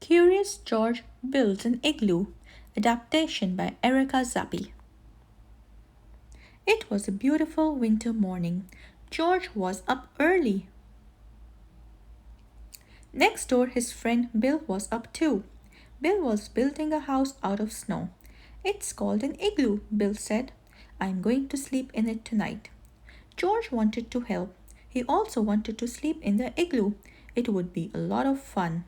Curious George Builds an Igloo. Adaptation by Erica Zappi. It was a beautiful winter morning. George was up early. Next door, his friend Bill was up too. Bill was building a house out of snow. It's called an igloo, Bill said. I'm going to sleep in it tonight. George wanted to help. He also wanted to sleep in the igloo. It would be a lot of fun.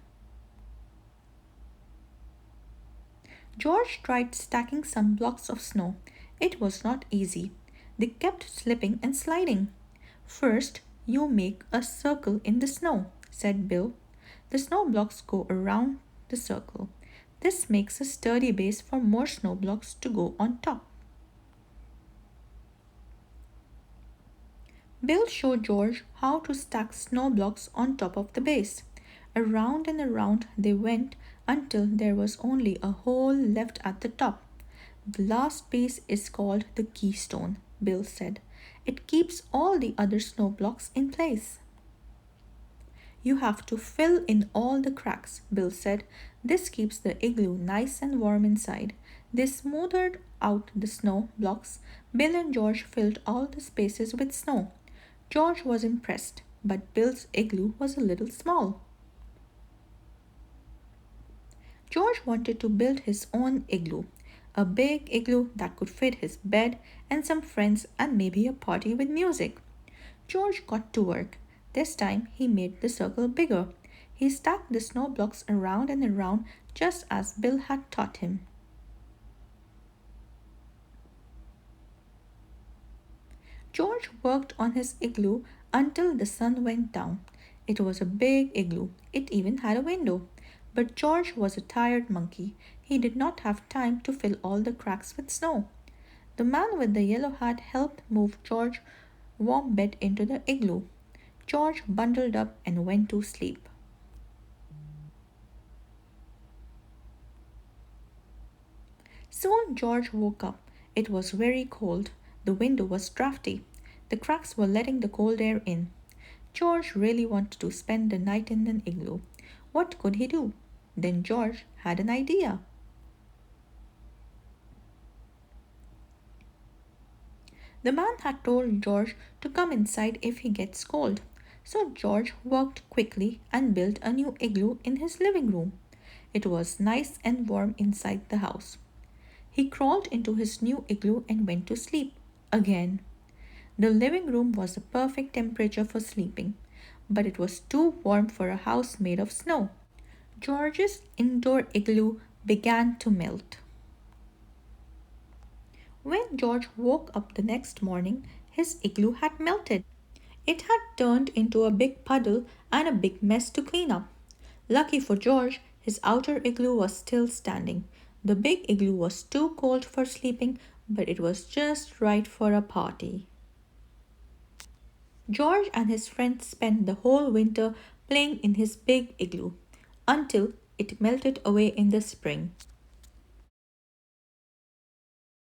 George tried stacking some blocks of snow. It was not easy. They kept slipping and sliding. First, you make a circle in the snow, said Bill. The snow blocks go around the circle. This makes a sturdy base for more snow blocks to go on top. Bill showed George how to stack snow blocks on top of the base. Around and around they went until there was only a hole left at the top. The last piece is called the keystone, Bill said. It keeps all the other snow blocks in place. You have to fill in all the cracks, Bill said. This keeps the igloo nice and warm inside. They smoothed out the snow blocks. Bill and George filled all the spaces with snow. George was impressed, but Bill's igloo was a little small. George wanted to build his own igloo, a big igloo that could fit his bed and some friends and maybe a party with music. George got to work. This time he made the circle bigger. He stacked the snow blocks around and around just as Bill had taught him. George worked on his igloo until the sun went down. It was a big igloo. It even had a window. But George was a tired monkey. He did not have time to fill all the cracks with snow. The man with the yellow hat helped move George's warm bed into the igloo. George bundled up and went to sleep. Soon George woke up. It was very cold. The window was drafty. The cracks were letting the cold air in. George really wanted to spend the night in an igloo. What could he do? Then George had an idea. The man had told George to come inside if he gets cold. So George worked quickly and built a new igloo in his living room. It was nice and warm inside the house. He crawled into his new igloo and went to sleep again. The living room was the perfect temperature for sleeping, but it was too warm for a house made of snow. George's indoor igloo began to melt. When George woke up the next morning, his igloo had melted. It had turned into a big puddle and a big mess to clean up. Lucky for George, his outer igloo was still standing. The big igloo was too cold for sleeping, but it was just right for a party. George and his friends spent the whole winter playing in his big igloo until it melted away in the spring.